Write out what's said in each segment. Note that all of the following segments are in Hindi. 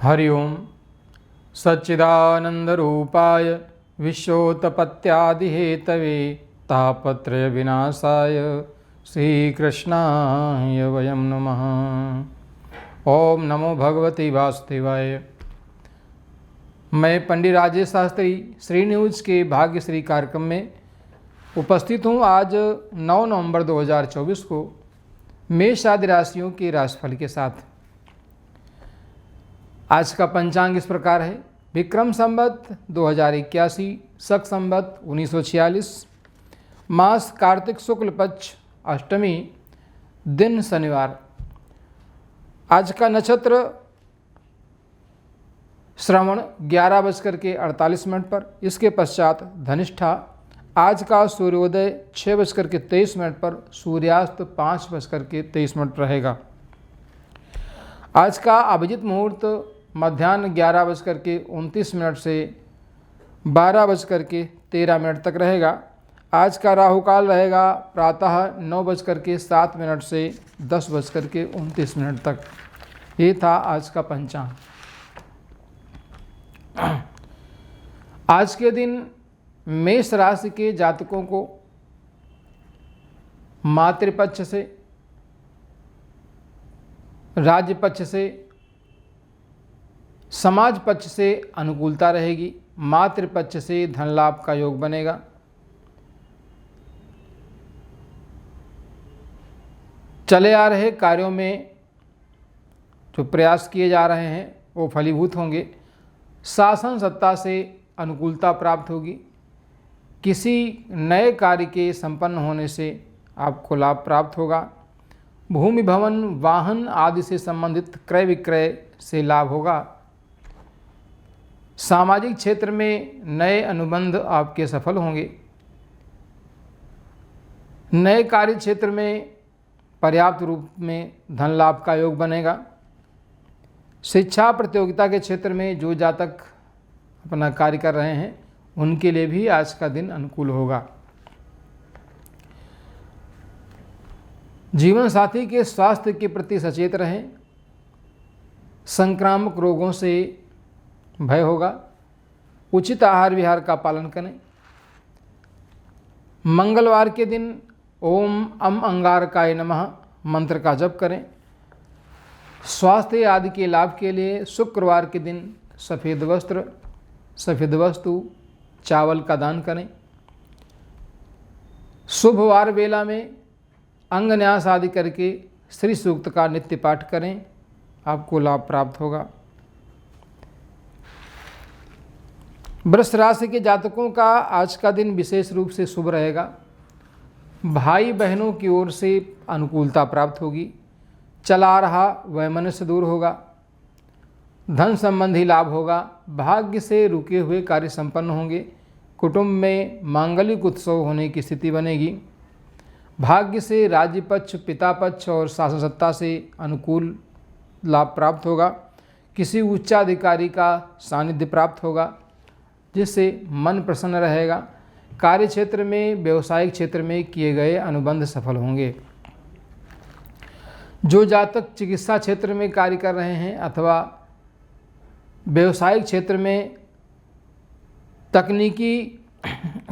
हरि ओम सच्चिदानंदरूपाय विश्वोत्पत्त्यादिहेतवे तापत्रय विनाशाय श्रीकृष्णाय वयं नमः। ओम नमो भगवते वासुदेवाय। मैं पंडित राजेश शास्त्री श्री न्यूज़ के भाग्यश्री कार्यक्रम में उपस्थित हूँ। आज 9 नवंबर 2024 को मेष आदि राशियों के राशिफल के साथ। आज का पंचांग इस प्रकार है। विक्रम संवत 2081, शक संवत 1946, मास कार्तिक शुक्ल पक्ष, अष्टमी, दिन शनिवार। आज का नक्षत्र श्रवण 11:48 पर, इसके पश्चात धनिष्ठा। आज का सूर्योदय 6:23 पर, सूर्यास्त 5:23 रहेगा। आज का अभिजित मुहूर्त मध्याह्न 11:29 से 12:13 तक रहेगा। आज का राहुकाल रहेगा प्रातः 9:07 से 10:29 तक। ये था आज का पंचांग। आज के दिन मेष राशि के जातकों को मातृपक्ष से, राज्य पक्ष से, समाज पक्ष से अनुकूलता रहेगी। मातृपक्ष से धन लाभ का योग बनेगा। चले आ रहे कार्यों में जो प्रयास किए जा रहे हैं वो फलीभूत होंगे। शासन सत्ता से अनुकूलता प्राप्त होगी। किसी नए कार्य के संपन्न होने से आपको लाभ प्राप्त होगा। भूमि भवन वाहन आदि से संबंधित क्रय विक्रय से लाभ होगा। सामाजिक क्षेत्र में नए अनुबंध आपके सफल होंगे। नए कार्य क्षेत्र में पर्याप्त रूप में धन लाभ का योग बनेगा। शिक्षा प्रतियोगिता के क्षेत्र में जो जातक अपना कार्य कर रहे हैं उनके लिए भी आज का दिन अनुकूल होगा। जीवन साथी के स्वास्थ्य के प्रति सचेत रहें। संक्रामक रोगों से भय होगा। उचित आहार विहार का पालन करें। मंगलवार के दिन ओम अम अंगारकाय नमः मंत्र का जप करें। स्वास्थ्य आदि के लाभ के लिए शुक्रवार के दिन सफ़ेद वस्त्र, सफ़ेद वस्तु, चावल का दान करें। शुभवार वेला में अंग न्यास आदि करके श्री सूक्त का नित्य पाठ करें। आपको लाभ प्राप्त होगा। वृष राशि के जातकों का आज का दिन विशेष रूप से शुभ रहेगा। भाई बहनों की ओर से अनुकूलता प्राप्त होगी। चला रहा वैमनस्य दूर होगा। धन संबंधी लाभ होगा। भाग्य से रुके हुए कार्य संपन्न होंगे। कुटुंब में मांगलिक उत्सव होने की स्थिति बनेगी। भाग्य से राज्य पक्ष, पिता पक्ष और शासन सत्ता से अनुकूल लाभ प्राप्त होगा। किसी उच्चाधिकारी का सानिध्य प्राप्त होगा जिससे मन प्रसन्न रहेगा। कार्य क्षेत्र में, व्यवसायिक क्षेत्र में किए गए अनुबंध सफल होंगे। जो जातक चिकित्सा क्षेत्र में कार्य कर रहे हैं अथवा व्यवसायिक क्षेत्र में तकनीकी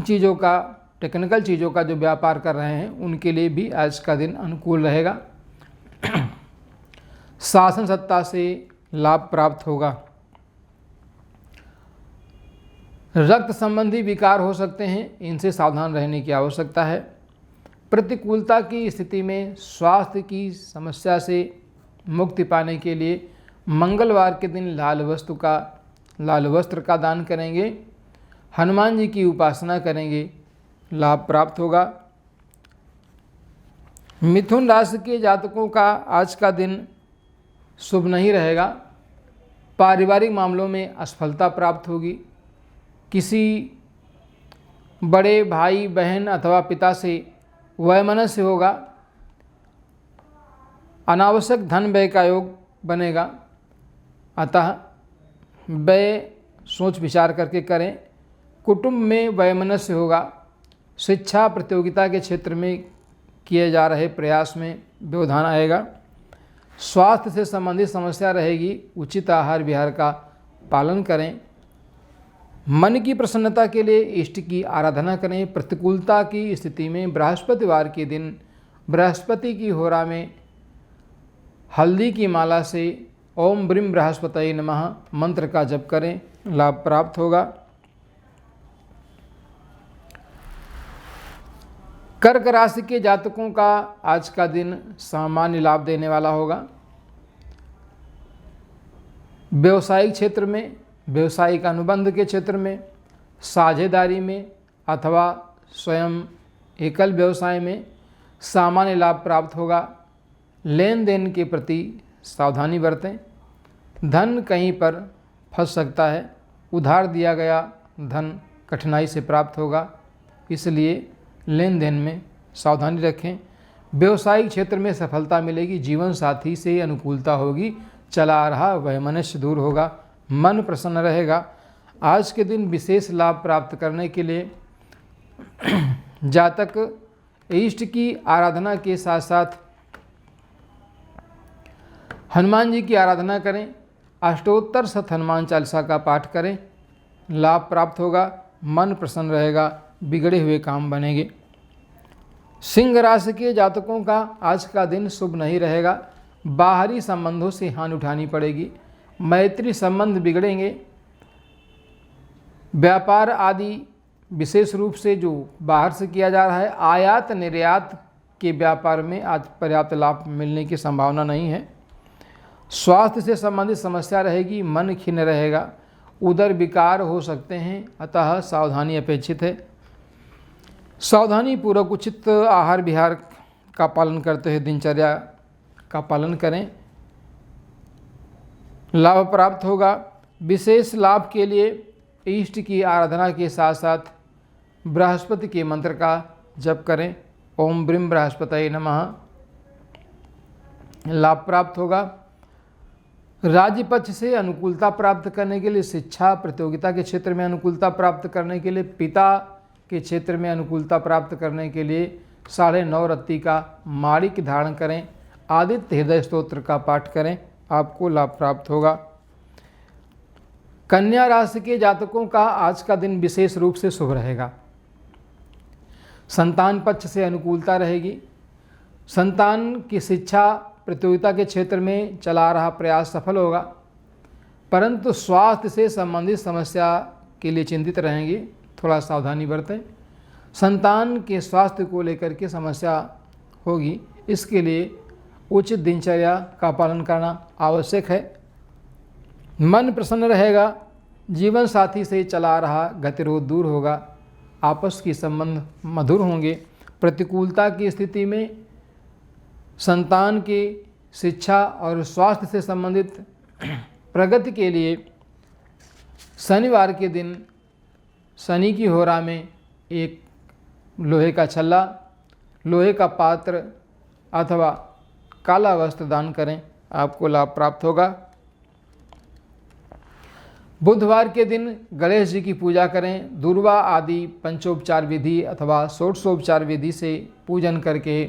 चीज़ों का, टेक्निकल चीज़ों का जो व्यापार कर रहे हैं उनके लिए भी आज का दिन अनुकूल रहेगा। शासन सत्ता से लाभ प्राप्त होगा। रक्त संबंधी विकार हो सकते हैं, इनसे सावधान रहने की आवश्यकता है। प्रतिकूलता की स्थिति में स्वास्थ्य की समस्या से मुक्ति पाने के लिए मंगलवार के दिन लाल वस्त्र का दान करेंगे। हनुमान जी की उपासना करेंगे, लाभ प्राप्त होगा। मिथुन राशि के जातकों का आज का दिन शुभ नहीं रहेगा। पारिवारिक मामलों में असफलता प्राप्त होगी। किसी बड़े भाई बहन अथवा पिता से वैमनस्य होगा। अनावश्यक धन व्यय का योग बनेगा, अतः व्यय सोच विचार करके करें। कुटुंब में वैमनस्य होगा। शिक्षा प्रतियोगिता के क्षेत्र में किए जा रहे प्रयास में व्यवधान आएगा। स्वास्थ्य से संबंधित समस्या रहेगी, उचित आहार विहार का पालन करें। मन की प्रसन्नता के लिए इष्ट की आराधना करें। प्रतिकूलता की स्थिति में बृहस्पतिवार के दिन बृहस्पति की होरा में हल्दी की माला से ओम ब्रीम बृहस्पतये नमः मंत्र का जप करें, लाभ प्राप्त होगा। कर्क राशि के जातकों का आज का दिन सामान्य लाभ देने वाला होगा। व्यवसायिक क्षेत्र में, व्यवसायिक अनुबंध के क्षेत्र में, साझेदारी में अथवा स्वयं एकल व्यवसाय में सामान्य लाभ प्राप्त होगा। लेन देन के प्रति सावधानी बरतें। धन कहीं पर फंस सकता है, उधार दिया गया धन कठिनाई से प्राप्त होगा, इसलिए लेन देन में सावधानी रखें। व्यवसायिक क्षेत्र में सफलता मिलेगी। जीवन साथी से अनुकूलता होगी। चला आ रहा वैमनस्य दूर होगा, मन प्रसन्न रहेगा। आज के दिन विशेष लाभ प्राप्त करने के लिए जातक इष्ट की आराधना के साथ साथ हनुमान जी की आराधना करें। अष्टोत्तर शत हनुमान चालीसा का पाठ करें, लाभ प्राप्त होगा। मन प्रसन्न रहेगा, बिगड़े हुए काम बनेंगे। सिंह राशि के जातकों का आज का दिन शुभ नहीं रहेगा। बाहरी संबंधों से हानि उठानी पड़ेगी। मैत्री संबंध बिगड़ेंगे। व्यापार आदि विशेष रूप से जो बाहर से किया जा रहा है, आयात निर्यात के व्यापार में आज पर्याप्त लाभ मिलने की संभावना नहीं है। स्वास्थ्य से संबंधित समस्या रहेगी। मन खिन्न रहेगा। उदर विकार हो सकते हैं, अतः सावधानी अपेक्षित है। सावधानी पूर्वक उचित आहार विहार का पालन करते हुए दिनचर्या का पालन करें, लाभ प्राप्त होगा। विशेष लाभ के लिए इष्ट की आराधना के साथ साथ बृहस्पति के मंत्र का जप करें। ओम ब्रीम बृहस्पतये नमः, लाभ प्राप्त होगा। राज्य पक्ष से अनुकूलता प्राप्त करने के लिए, शिक्षा प्रतियोगिता के क्षेत्र में अनुकूलता प्राप्त करने के लिए, पिता के क्षेत्र में अनुकूलता प्राप्त करने के लिए 9.5 रत्ती का माणिक धारण करें। आदित्य हृदय स्तोत्र का पाठ करें, आपको लाभ प्राप्त होगा। कन्या राशि के जातकों का आज का दिन विशेष रूप से शुभ रहेगा। संतान पक्ष से अनुकूलता रहेगी। संतान की शिक्षा प्रतियोगिता के क्षेत्र में चला रहा प्रयास सफल होगा, परंतु स्वास्थ्य से संबंधित समस्या के लिए चिंतित रहेंगे, थोड़ा सावधानी बरतें। संतान के स्वास्थ्य को लेकर के समस्या होगी, इसके लिए उचित दिनचर्या का पालन करना आवश्यक है। मन प्रसन्न रहेगा। जीवन साथी से चला रहा गतिरोध दूर होगा। आपस की संबंध मधुर होंगे। प्रतिकूलता की स्थिति में संतान की शिक्षा और स्वास्थ्य से संबंधित प्रगति के लिए शनिवार के दिन शनि की होरा में एक लोहे का छल्ला, लोहे का पात्र अथवा काला वस्त्र दान करें, आपको लाभ प्राप्त होगा। बुधवार के दिन गणेश जी की पूजा करें। दूर्वा आदि पंचोपचार विधि अथवा षोडशोपचार विधि से पूजन करके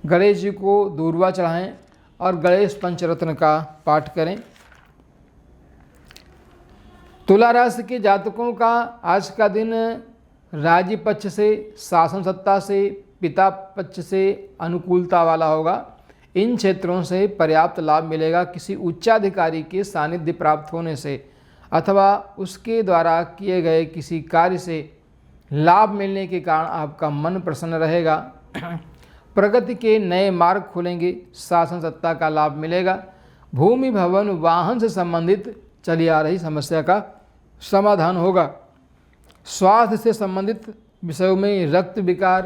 गणेश जी को दूर्वा चढ़ाएं और गणेश पंचरत्न का पाठ करें। तुला राशि के जातकों का आज का दिन राज्य पक्ष से, शासन सत्ता से, पिता पक्ष से अनुकूलता वाला होगा। इन क्षेत्रों से पर्याप्त लाभ मिलेगा। किसी उच्चाधिकारी के सानिध्य प्राप्त होने से अथवा उसके द्वारा किए गए किसी कार्य से लाभ मिलने के कारण आपका मन प्रसन्न रहेगा। प्रगति के नए मार्ग खुलेंगे। शासन सत्ता का लाभ मिलेगा। भूमि भवन वाहन से संबंधित चली आ रही समस्या का समाधान होगा। स्वास्थ्य से संबंधित विषयों में रक्त विकार,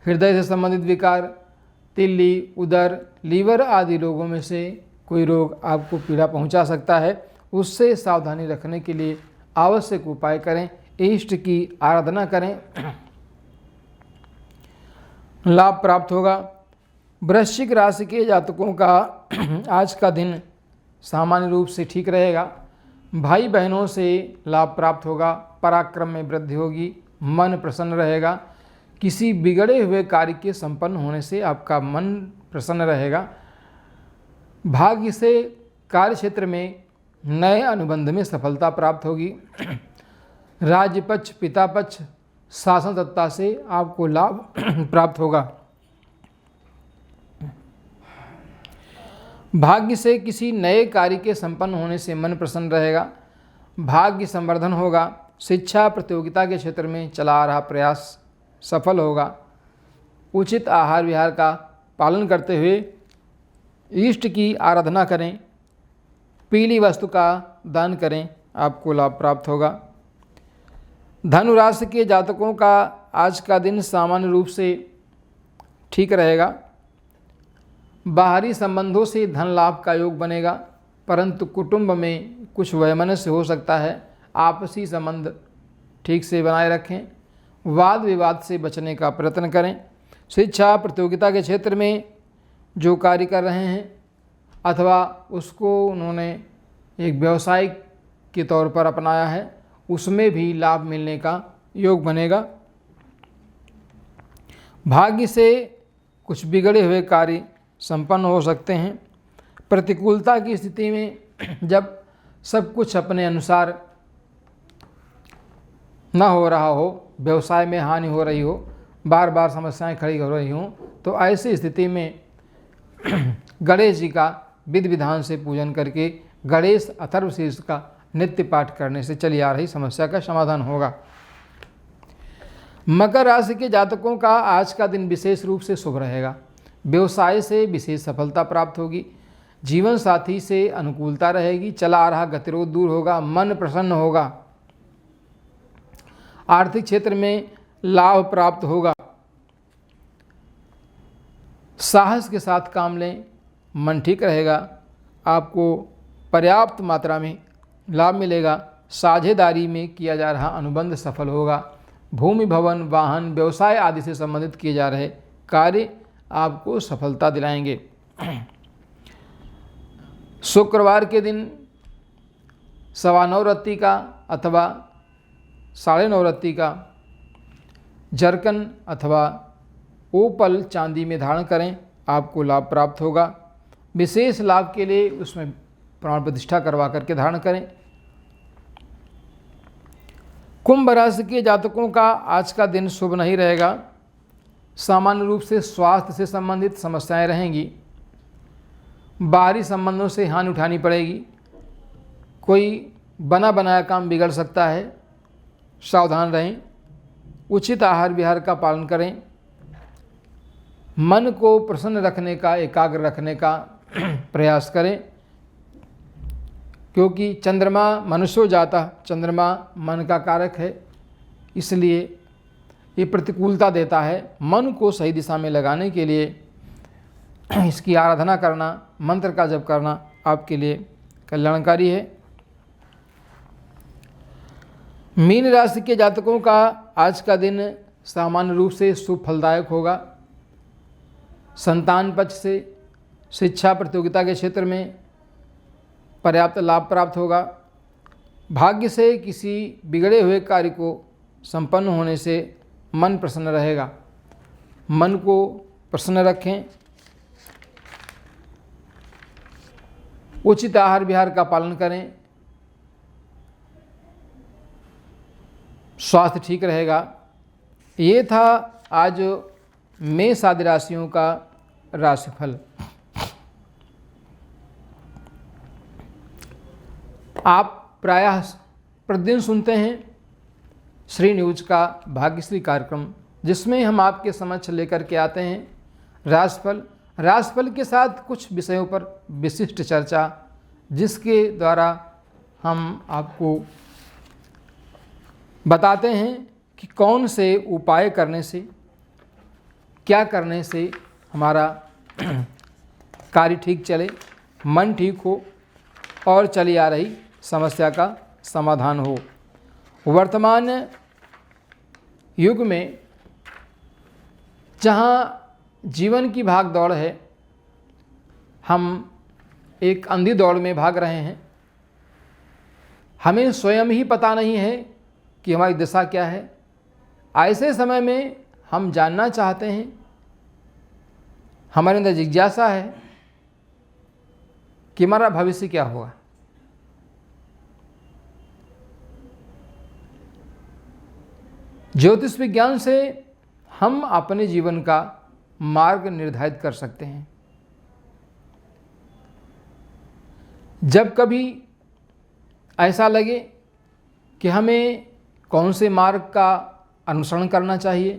हृदय से संबंधित विकार, तिल्ली, उदर, लीवर आदि रोगों में से कोई रोग आपको पीड़ा पहुंचा सकता है, उससे सावधानी रखने के लिए आवश्यक उपाय करें। इष्ट की आराधना करें, लाभ प्राप्त होगा। वृश्चिक राशि के जातकों का आज का दिन सामान्य रूप से ठीक रहेगा। भाई बहनों से लाभ प्राप्त होगा। पराक्रम में वृद्धि होगी। मन प्रसन्न रहेगा। किसी बिगड़े हुए कार्य के संपन्न होने से आपका मन प्रसन्न रहेगा। भाग्य से कार्य क्षेत्र में नए अनुबंध में सफलता प्राप्त होगी। राज्य पक्ष, पिता पक्ष, शासन सत्ता से आपको लाभ प्राप्त होगा। भाग्य से किसी नए कार्य के संपन्न होने से मन प्रसन्न रहेगा। भाग्य संवर्धन होगा। शिक्षा प्रतियोगिता के क्षेत्र में चला आ रहा प्रयास सफल होगा। उचित आहार विहार का पालन करते हुए इष्ट की आराधना करें। पीली वस्तु का दान करें, आपको लाभ प्राप्त होगा। धनु राशि के जातकों का आज का दिन सामान्य रूप से ठीक रहेगा। बाहरी संबंधों से धन लाभ का योग बनेगा, परंतु कुटुंब में कुछ वैमनस्य हो सकता है। आपसी संबंध ठीक से बनाए रखें। वाद विवाद से बचने का प्रयत्न करें। शिक्षा प्रतियोगिता के क्षेत्र में जो कार्य कर रहे हैं अथवा उसको उन्होंने एक व्यवसाय के तौर पर अपनाया है, उसमें भी लाभ मिलने का योग बनेगा। भाग्य से कुछ बिगड़े हुए कार्य संपन्न हो सकते हैं। प्रतिकूलता की स्थिति में जब सब कुछ अपने अनुसार न हो रहा हो, व्यवसाय में हानि हो रही हो, बार बार समस्याएं खड़ी हो रही हों, तो ऐसी स्थिति में गणेश जी का विधि विधान से पूजन करके गणेश अथर्वशीर्ष का नित्य पाठ करने से चली आ रही समस्या का समाधान होगा। मकर राशि के जातकों का आज का दिन विशेष रूप से शुभ रहेगा। व्यवसाय से विशेष सफलता प्राप्त होगी। जीवन साथी से अनुकूलता रहेगी। चला आ रहा गतिरोध दूर होगा। मन प्रसन्न होगा। आर्थिक क्षेत्र में लाभ प्राप्त होगा। साहस के साथ काम लें, मन ठीक रहेगा। आपको पर्याप्त मात्रा में लाभ मिलेगा। साझेदारी में किया जा रहा अनुबंध सफल होगा। भूमि, भवन, वाहन, व्यवसाय आदि से संबंधित किए जा रहे कार्य आपको सफलता दिलाएंगे। शुक्रवार के दिन 9:15 रत्ती का अथवा 9:30 रत्ती का जरकन अथवा ओपल चांदी में धारण करें, आपको लाभ प्राप्त होगा। विशेष लाभ के लिए उसमें प्राण प्रतिष्ठा करवा करके धारण करें। कुंभ राशि के जातकों का आज का दिन शुभ नहीं रहेगा। सामान्य रूप से स्वास्थ्य से संबंधित समस्याएं रहेंगी। बाहरी संबंधों से हानि उठानी पड़ेगी। कोई बना बनाया काम बिगड़ सकता है, सावधान रहें। उचित आहार विहार का पालन करें। मन को प्रसन्न रखने का, एकाग्र रखने का प्रयास करें, क्योंकि चंद्रमा मनुष्यो जाता, चंद्रमा मन का कारक है, इसलिए ये प्रतिकूलता देता है। मन को सही दिशा में लगाने के लिए इसकी आराधना करना, मंत्र का जप करना आपके लिए कल्याणकारी है। मीन राशि के जातकों का आज का दिन सामान्य रूप से शुभ फलदायक होगा। संतान पक्ष से शिक्षा प्रतियोगिता के क्षेत्र में पर्याप्त लाभ प्राप्त होगा। भाग्य से किसी बिगड़े हुए कार्य को संपन्न होने से मन प्रसन्न रहेगा। मन को प्रसन्न रखें। उचित आहार विहार का पालन करें, स्वास्थ्य ठीक रहेगा। ये था आज मेष आदि राशियों का राशिफल। आप प्रायः प्रतिदिन सुनते हैं श्री न्यूज का भाग्यश्री कार्यक्रम, जिसमें हम आपके समक्ष लेकर के आते हैं राशिफल। राशिफल के साथ कुछ विषयों पर विशिष्ट चर्चा, जिसके द्वारा हम आपको बताते हैं कि कौन से उपाय करने से, क्या करने से हमारा कार्य ठीक चले, मन ठीक हो और चली आ रही समस्या का समाधान हो। वर्तमान युग में जहाँ जीवन की भाग दौड़ है, हम एक अंधी दौड़ में भाग रहे हैं। हमें स्वयं ही पता नहीं है कि हमारी दिशा क्या है। ऐसे समय में हम जानना चाहते हैं, हमारे अंदर जिज्ञासा है कि हमारा भविष्य क्या होगा। ज्योतिष विज्ञान से हम अपने जीवन का मार्ग निर्धारित कर सकते हैं। जब कभी ऐसा लगे कि हमें कौन से मार्ग का अनुसरण करना चाहिए,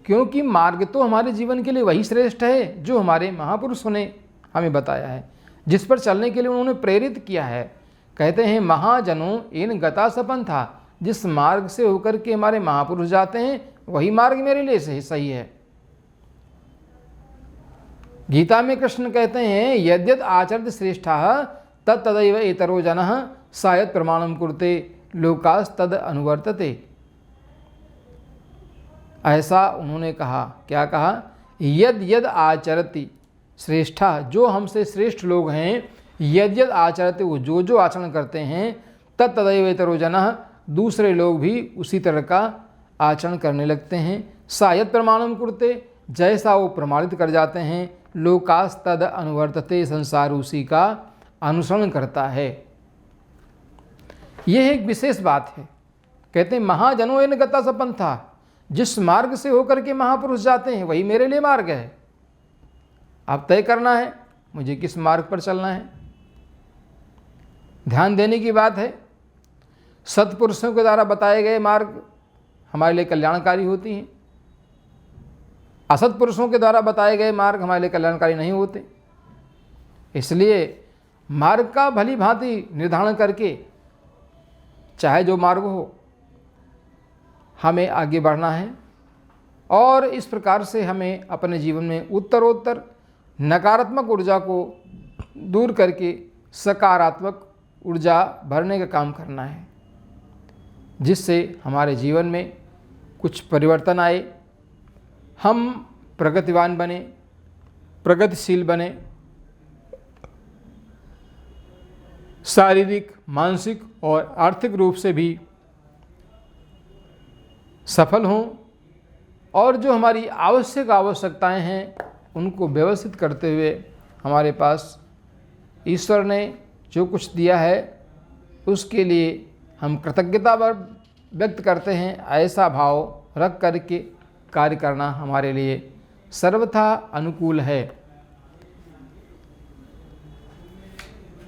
क्योंकि मार्ग तो हमारे जीवन के लिए वही श्रेष्ठ है जो हमारे महापुरुषों ने हमें बताया है, जिस पर चलने के लिए उन्होंने प्रेरित किया है। कहते हैं महाजनों इन गता सपन था, जिस मार्ग से होकर के हमारे महापुरुष जाते हैं वही मार्ग मेरे लिए सही है। गीता में कृष्ण कहते हैं यद्यद आचरत श्रेष्ठा तत्तदैव एतरो जनः शायद प्रमाणम कुरुते लोकास तद अनुवर्तते। ऐसा उन्होंने कहा, क्या कहा, यद यद आचरति श्रेष्ठा, जो हमसे श्रेष्ठ लोग हैं, यद यद आचरति, वो जो जो आचरण करते हैं, तत्तदैव एतरो जनः, दूसरे लोग भी उसी तरह का आचरण करने लगते हैं। शायद प्रमाणम कुरुते, जैसा वो प्रमाणित कर जाते हैं, लोकास तद अनुवर्तते, संसार उसी का अनुसरण करता है। यह एक विशेष बात है। कहते हैं महाजनों एन गता सपन था, जिस मार्ग से होकर के महापुरुष जाते हैं वही मेरे लिए मार्ग है। अब तय करना है मुझे किस मार्ग पर चलना है। ध्यान देने की बात है, सत्पुरुषों के द्वारा बताए गए मार्ग हमारे लिए कल्याणकारी होती हैं, असत्पुरुषों के द्वारा बताए गए मार्ग हमारे लिए कल्याणकारी नहीं होते। इसलिए मार्ग का भली भांति निर्धारण करके, चाहे जो मार्ग हो, हमें आगे बढ़ना है। और इस प्रकार से हमें अपने जीवन में उत्तरोत्तर नकारात्मक ऊर्जा को दूर करके सकारात्मक ऊर्जा भरने का काम करना है, जिससे हमारे जीवन में कुछ परिवर्तन आए, हम प्रगतिवान बने, प्रगतिशील बने, शारीरिक, मानसिक और आर्थिक रूप से भी सफल हों, और जो हमारी आवश्यकताएं हैं उनको व्यवस्थित करते हुए हमारे पास ईश्वर ने जो कुछ दिया है उसके लिए हम कृतज्ञता व्यक्त करते हैं। ऐसा भाव रख करके कार्य करना हमारे लिए सर्वथा अनुकूल है।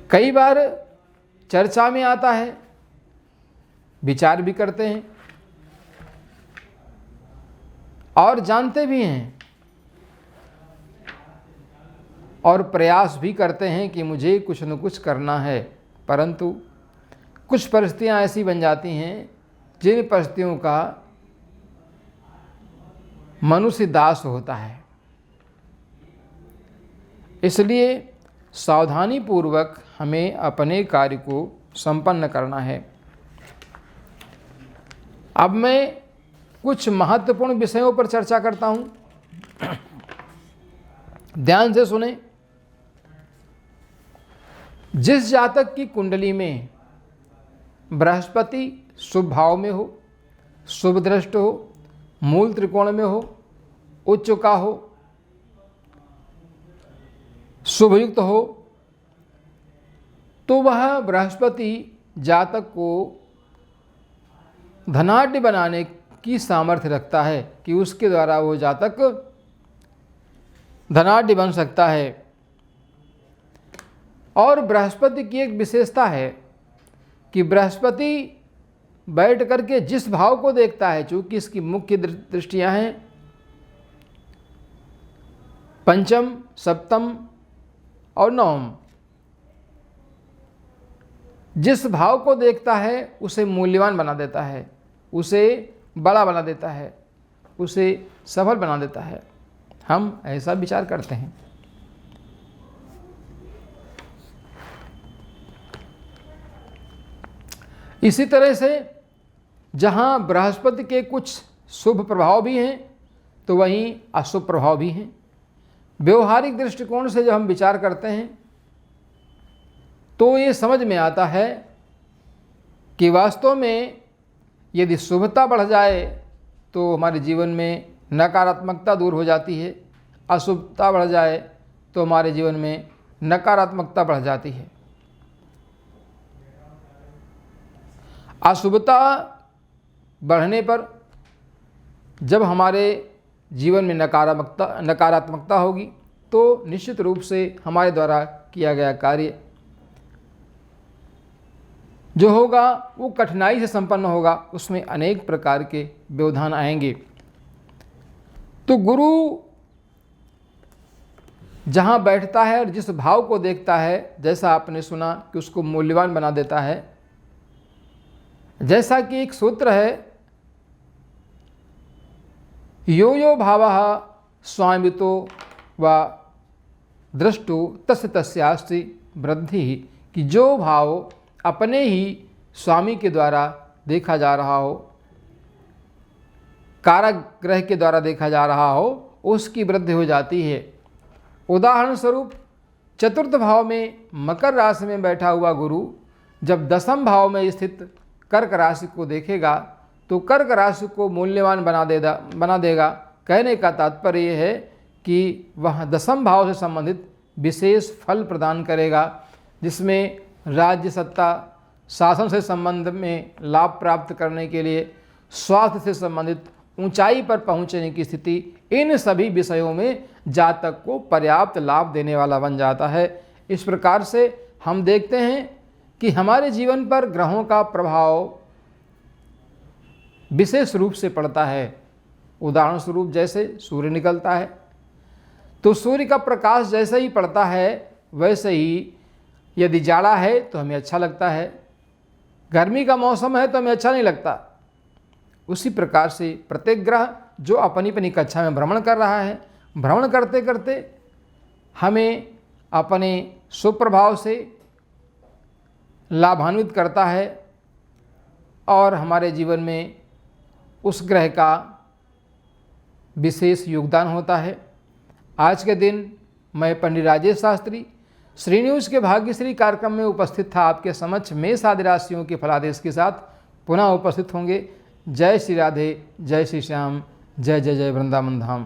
कई बार चर्चा में आता है, विचार भी करते हैं और जानते भी हैं और प्रयास भी करते हैं कि मुझे कुछ न कुछ करना है, परंतु कुछ परिस्थितियां ऐसी बन जाती हैं जिन परिस्थितियों का मनुष्य दास होता है। इसलिए सावधानी पूर्वक हमें अपने कार्य को संपन्न करना है। अब मैं कुछ महत्वपूर्ण विषयों पर चर्चा करता हूं, ध्यान से सुने। जिस जातक की कुंडली में बृहस्पति शुभ भाव में हो, शुभ दृष्ट हो, मूल त्रिकोण में हो, उच्च का हो, शुभयुक्त हो, तो वह बृहस्पति जातक को धनाढ्य बनाने की सामर्थ्य रखता है कि उसके द्वारा वो जातक धनाढ्य बन सकता है। और बृहस्पति की एक विशेषता है कि बृहस्पति बैठ करके जिस भाव को देखता है, चूंकि इसकी मुख्य दृष्टियां हैं पंचम, सप्तम और नवम, जिस भाव को देखता है उसे मूल्यवान बना देता है, उसे बड़ा बना देता है, उसे सफल बना देता है। हम ऐसा विचार करते हैं। इसी तरह से जहाँ बृहस्पति के कुछ शुभ प्रभाव भी हैं तो वहीं अशुभ प्रभाव भी हैं। व्यवहारिक दृष्टिकोण से जब हम विचार करते हैं तो ये समझ में आता है कि वास्तव में यदि शुभता बढ़ जाए तो हमारे जीवन में नकारात्मकता दूर हो जाती है, अशुभता बढ़ जाए तो हमारे जीवन में नकारात्मकता बढ़ जाती है। अशुभता बढ़ने पर जब हमारे जीवन में नकारात्मकता होगी तो निश्चित रूप से हमारे द्वारा किया गया कार्य जो होगा वो कठिनाई से संपन्न होगा, उसमें अनेक प्रकार के व्यवधान आएंगे। तो गुरु जहाँ बैठता है और जिस भाव को देखता है, जैसा आपने सुना कि उसको मूल्यवान बना देता है। जैसा कि एक सूत्र है, यो यो भावः स्वामितो व दृष्टु तस्य तस्यास्ति वृद्धि, कि जो भाव अपने ही स्वामी के द्वारा देखा जा रहा हो, कारागृह के द्वारा देखा जा रहा हो, उसकी वृद्धि हो जाती है। उदाहरण स्वरूप चतुर्थ भाव में मकर राशि में बैठा हुआ गुरु जब दसम भाव में स्थित कर्क राशि को देखेगा तो कर्क राशि को मूल्यवान बना देगा। कहने का तात्पर्य यह है कि वह दसम भाव से संबंधित विशेष फल प्रदान करेगा, जिसमें राज्य सत्ता, शासन से संबंध में लाभ प्राप्त करने के लिए, स्वास्थ्य से संबंधित ऊंचाई पर पहुंचने की स्थिति, इन सभी विषयों में जातक को पर्याप्त लाभ देने वाला बन जाता है। इस प्रकार से हम देखते हैं कि हमारे जीवन पर ग्रहों का प्रभाव विशेष रूप से पड़ता है। उदाहरण स्वरूप जैसे सूर्य निकलता है तो सूर्य का प्रकाश जैसे ही पड़ता है वैसे ही यदि जाड़ा है तो हमें अच्छा लगता है, गर्मी का मौसम है तो हमें अच्छा नहीं लगता। उसी प्रकार से प्रत्येक ग्रह जो अपनी अपनी कक्षा में भ्रमण कर रहा है, भ्रमण करते करते हमें अपने सुप्रभाव से लाभान्वित करता है और हमारे जीवन में उस ग्रह का विशेष योगदान होता है। आज के दिन मैं पंडित राजेश शास्त्री श्री न्यूज़ के भाग्यश्री कार्यक्रम में उपस्थित था। आपके समक्ष मेष आदि राशियों के फलादेश के साथ पुनः उपस्थित होंगे। जय श्री राधे, जय श्री श्याम, जय जय जय वृंदावन धाम।